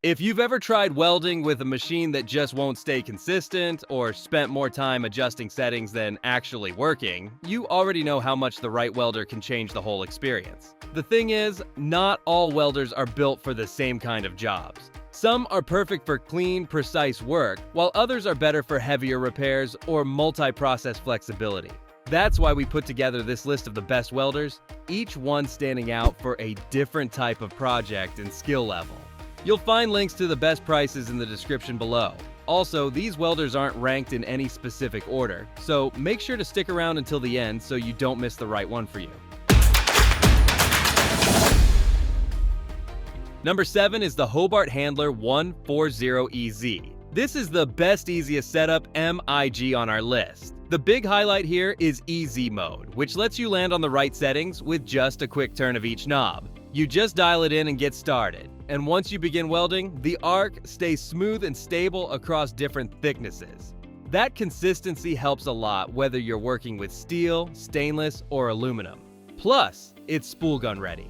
If you've ever tried welding with a machine that just won't stay consistent, or spent more time adjusting settings than actually working, you already know how much the right welder can change the whole experience. The thing is, not all welders are built for the same kind of jobs. Some are perfect for clean, precise work, while others are better for heavier repairs or multi-process flexibility. That's why we put together this list of the best welders, each one standing out for a different type of project and skill level. You'll find links to the best prices in the description below. Also, these welders aren't ranked in any specific order, so make sure to stick around until the end so you don't miss the right one for you. Number 7 is the Hobart Handler 140EZ. This is the best, easiest setup MIG on our list. The big highlight here is EZ mode, which lets you land on the right settings with just a quick turn of each knob. You just dial it in and get started. And once you begin welding, the arc stays smooth and stable across different thicknesses. That consistency helps a lot whether you're working with steel, stainless, or aluminum. Plus, it's spool gun ready.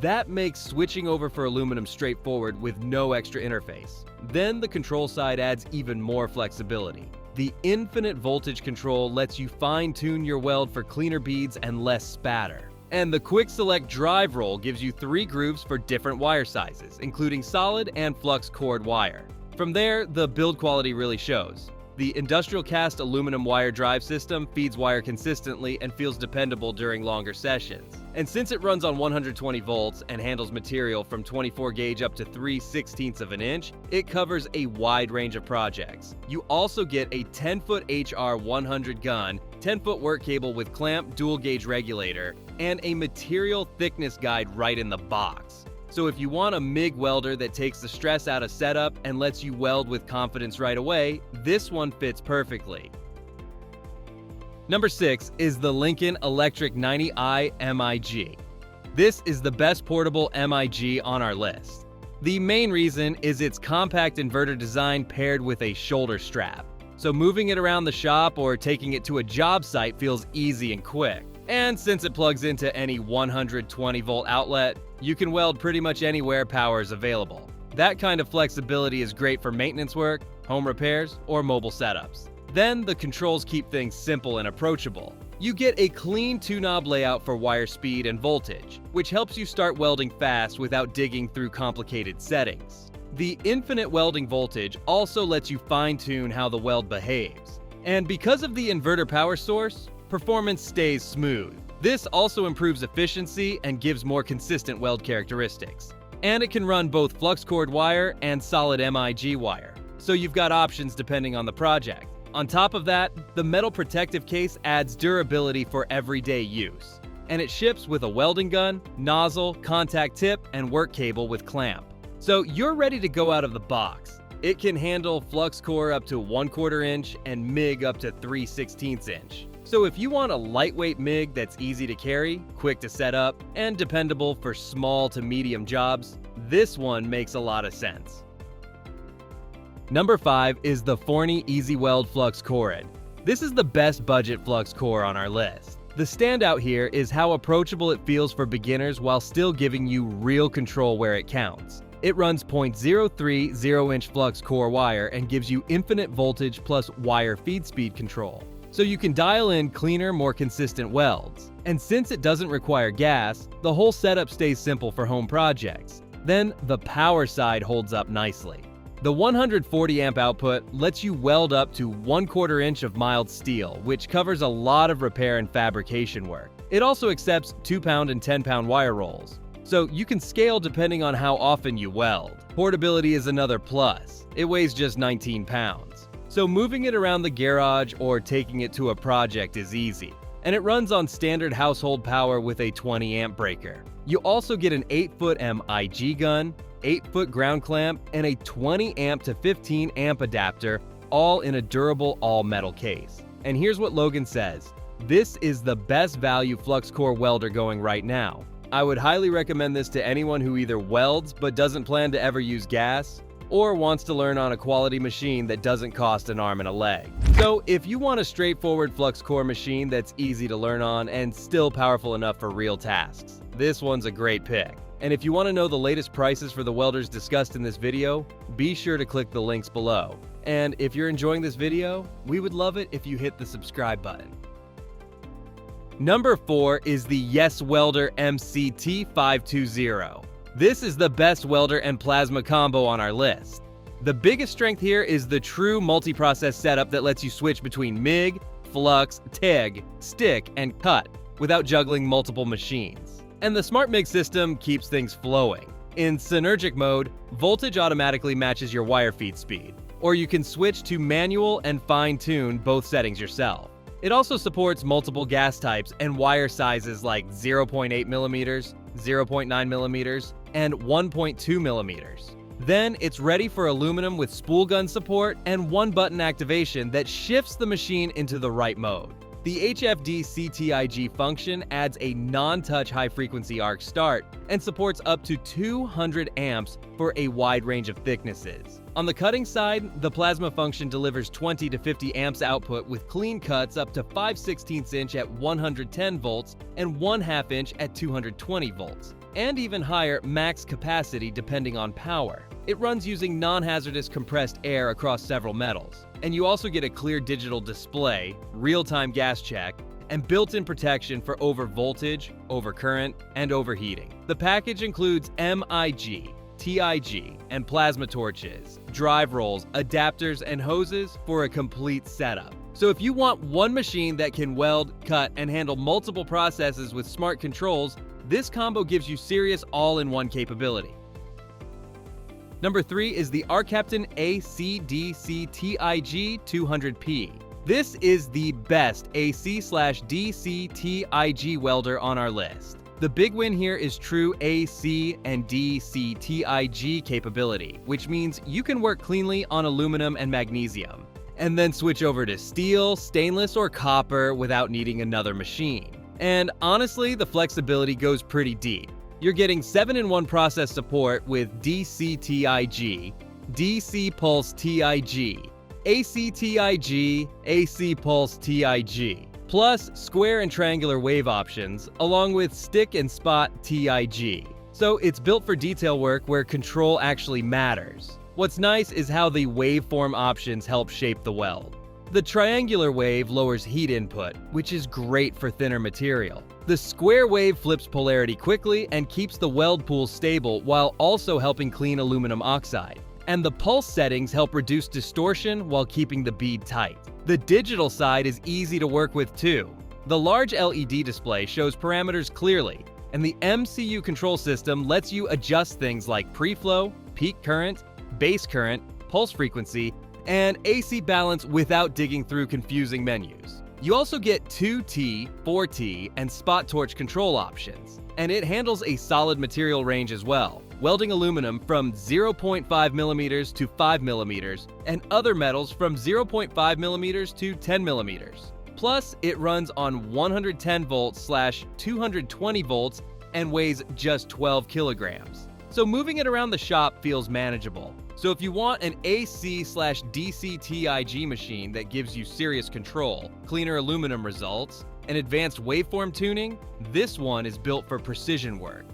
That makes switching over for aluminum straightforward with no extra interface. Then the control side adds even more flexibility. The infinite voltage control lets you fine-tune your weld for cleaner beads and less spatter. And the Quick Select drive roll gives you 3 grooves for different wire sizes, including solid and Flux-Core wire. From there, the build quality really shows. The industrial cast aluminum wire drive system feeds wire consistently and feels dependable during longer sessions. And since it runs on 120 volts and handles material from 24 gauge up to 3/16 of an inch, it covers a wide range of projects. You also get a 10-foot HR100 gun, 10-foot work cable with clamp dual gauge regulator, and a material thickness guide right in the box. So if you want a MIG welder that takes the stress out of setup and lets you weld with confidence right away, this one fits perfectly. Number 6 is the Lincoln Electric 90i MIG. This is the best portable MIG on our list. The main reason is its compact inverter design paired with a shoulder strap. So moving it around the shop or taking it to a job site feels easy and quick. And since it plugs into any 120 volt outlet, you can weld pretty much anywhere power is available. That kind of flexibility is great for maintenance work, home repairs, or mobile setups. Then the controls keep things simple and approachable. You get a clean 2-knob layout for wire speed and voltage, which helps you start welding fast without digging through complicated settings. The infinite welding voltage also lets you fine-tune how the weld behaves. And because of the inverter power source, performance stays smooth. This also improves efficiency and gives more consistent weld characteristics. And it can run both Flux-Core wire and solid MIG wire, so you've got options depending on the project. On top of that, the metal protective case adds durability for everyday use. And it ships with a welding gun, nozzle, contact tip, and work cable with clamp. So you're ready to go out of the box. It can handle Flux-Core up to 1/4 inch and MIG up to 3/16 inch. So if you want a lightweight MIG that's easy to carry, quick to set up, and dependable for small to medium jobs, this one makes a lot of sense. Number 5 is the Forney Easy Weld Flux-Core. This is the best budget Flux-Core on our list. The standout here is how approachable it feels for beginners while still giving you real control where it counts. It runs 0.030 inch Flux-Core wire and gives you infinite voltage plus wire feed speed control. So you can dial in cleaner, more consistent welds. And since it doesn't require gas, the whole setup stays simple for home projects. Then the power side holds up nicely. The 140 amp output lets you weld up to 1/4 inch of mild steel, which covers a lot of repair and fabrication work. It also accepts 2-pound and 10-pound wire rolls, so you can scale depending on how often you weld. Portability is another plus. It weighs just 19 pounds. So moving it around the garage or taking it to a project is easy. And it runs on standard household power with a 20 amp breaker. You also get an 8-foot MIG gun, 8-foot ground clamp, and a 20 amp to 15 amp adapter, all in a durable all-metal case. And here's what Logan says: "This is the best value Flux-Core welder going right now. I would highly recommend this to anyone who either welds but doesn't plan to ever use gas, or wants to learn on a quality machine that doesn't cost an arm and a leg." So if you want a straightforward Flux-Core machine that's easy to learn on and still powerful enough for real tasks, this one's a great pick. And if you want to know the latest prices for the welders discussed in this video, be sure to click the links below. And if you're enjoying this video, we would love it if you hit the subscribe button. Number 4 is the TIG Welder MCT520. This is the best welder and plasma combo on our list. The biggest strength here is the true multi-process setup that lets you switch between MIG, flux, TIG, stick, and cut without juggling multiple machines. And the Smart MIG system keeps things flowing. In synergic mode, voltage automatically matches your wire feed speed, or you can switch to manual and fine-tune both settings yourself. It also supports multiple gas types and wire sizes like 0.8 millimeters, 0.9 millimeters, and 1.2 millimeters. Then it's ready for aluminum with spool gun support and one-button activation that shifts the machine into the right mode. The HFD CTIG function adds a non-touch high-frequency arc start and supports up to 200 amps for a wide range of thicknesses. On the cutting side, the plasma function delivers 20 to 50 amps output with clean cuts up to 5/16 inch at 110 volts and 1/2 inch at 220 volts, and even higher max capacity depending on power. It runs using non-hazardous compressed air across several metals, and you also get a clear digital display, real-time gas check, and built-in protection for overvoltage, overcurrent, and overheating. The package includes MIG, TIG, and plasma torches, drive rolls, adapters, and hoses for a complete setup. So if you want one machine that can weld, cut, and handle multiple processes with smart controls, this combo gives you serious all-in-one capability. Number 3 is the R-Captain AC/DC TIG 200P. This is the best AC/DC TIG welder on our list. The big win here is true AC and DC TIG capability, which means you can work cleanly on aluminum and magnesium, and then switch over to steel, stainless, or copper without needing another machine. And honestly, the flexibility goes pretty deep. You're getting 7-in-1 process support with DC TIG, DC Pulse TIG, AC TIG, AC Pulse TIG, plus square and triangular wave options, along with stick and spot TIG. So it's built for detail work where control actually matters. What's nice is how the waveform options help shape the weld. The triangular wave lowers heat input, which is great for thinner material. The square wave flips polarity quickly and keeps the weld pool stable while also helping clean aluminum oxide. And the pulse settings help reduce distortion while keeping the bead tight. The digital side is easy to work with too. The large LED display shows parameters clearly, and the MCU control system lets you adjust things like pre-flow, peak current, base current, pulse frequency, and AC balance without digging through confusing menus. You also get 2T, 4T, and spot torch control options, and it handles a solid material range as well, welding aluminum from 0.5 millimeters to 5 millimeters, and other metals from 0.5 millimeters to 10 millimeters. Plus, it runs on 110 volts/220 volts and weighs just 12 kilograms. So moving it around the shop feels manageable. So if you want an AC/DC TIG machine that gives you serious control, cleaner aluminum results, and advanced waveform tuning, this one is built for precision work.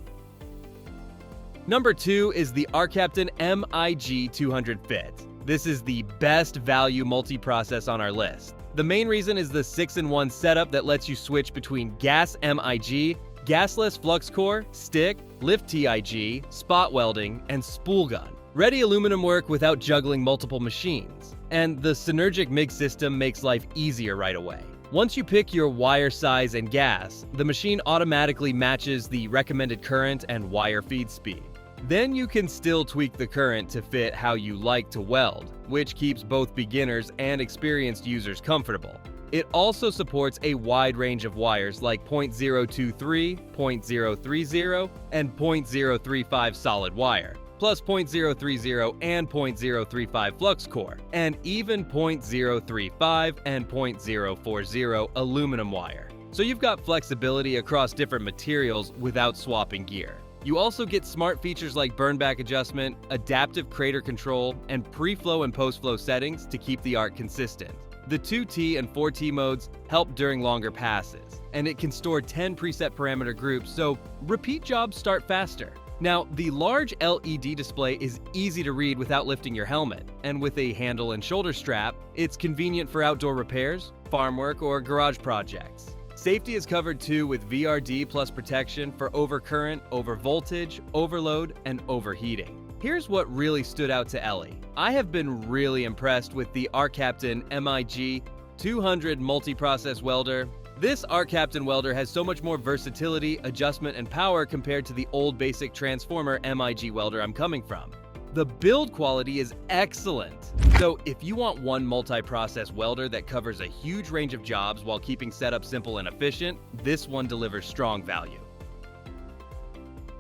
Number 2 is the R-Captain MIG 200 Fit. This is the best value multi-process on our list. The main reason is the 6-in-1 setup that lets you switch between gas MIG, gasless Flux-Core, stick, lift TIG, spot welding, and spool gun. Ready aluminum work without juggling multiple machines. And the synergic MIG system makes life easier right away. Once you pick your wire size and gas, the machine automatically matches the recommended current and wire feed speed. Then you can still tweak the current to fit how you like to weld, which keeps both beginners and experienced users comfortable. It also supports a wide range of wires like 0.023, 0.030, and 0.035 solid wire, plus 0.030 and 0.035 Flux-Core, and even 0.035 and 0.040 aluminum wire. So you've got flexibility across different materials without swapping gear. You also get smart features like burnback adjustment, adaptive crater control, and pre-flow and post-flow settings to keep the arc consistent. The 2T and 4T modes help during longer passes, and it can store 10 preset parameter groups, so repeat jobs start faster. Now, the large LED display is easy to read without lifting your helmet, and with a handle and shoulder strap, it's convenient for outdoor repairs, farm work, or garage projects. Safety is covered too with VRD plus protection for overcurrent, overvoltage, overload, and overheating. Here's what really stood out to Ellie. I have been really impressed with the R-Captain MIG 200 multi-process welder. This R-Captain welder has so much more versatility, adjustment, and power compared to the old basic transformer MIG welder I'm coming from. The build quality is excellent. So if you want one multi-process welder that covers a huge range of jobs while keeping setup simple and efficient, this one delivers strong value.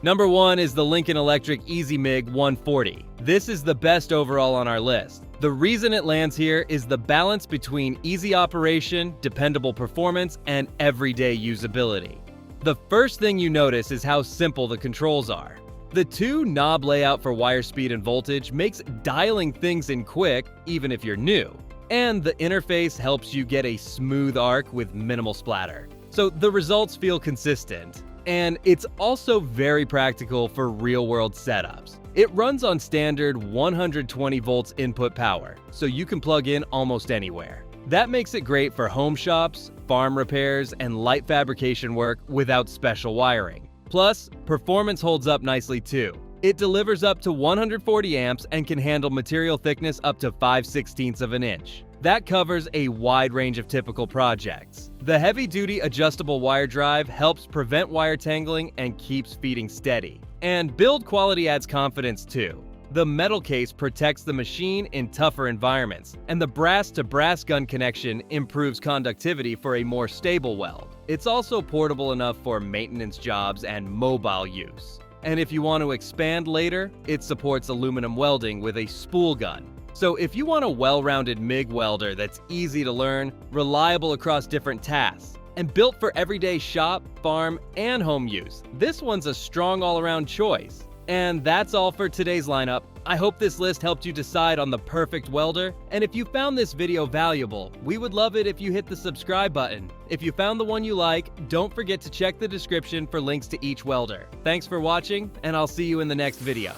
Number 1 is the Lincoln Electric EasyMig 140. This is the best overall on our list. The reason it lands here is the balance between easy operation, dependable performance, and everyday usability. The first thing you notice is how simple the controls are. The 2-knob layout for wire speed and voltage makes dialing things in quick, even if you're new. And the interface helps you get a smooth arc with minimal splatter. So the results feel consistent. And it's also very practical for real-world setups. It runs on standard 120 volts input power, so you can plug in almost anywhere. That makes it great for home shops, farm repairs, and light fabrication work without special wiring. Plus, performance holds up nicely too. It delivers up to 140 amps and can handle material thickness up to 5/16 of an inch. That covers a wide range of typical projects. The heavy-duty adjustable wire drive helps prevent wire tangling and keeps feeding steady. And build quality adds confidence too. The metal case protects the machine in tougher environments, and the brass-to-brass gun connection improves conductivity for a more stable weld. It's also portable enough for maintenance jobs and mobile use. And if you want to expand later, it supports aluminum welding with a spool gun. So if you want a well-rounded MIG welder that's easy to learn, reliable across different tasks, and built for everyday shop, farm, and home use, this one's a strong all-around choice. And that's all for today's lineup. I hope this list helped you decide on the perfect welder. And if you found this video valuable, we would love it if you hit the subscribe button. If you found the one you like, don't forget to check the description for links to each welder. Thanks for watching, and I'll see you in the next video.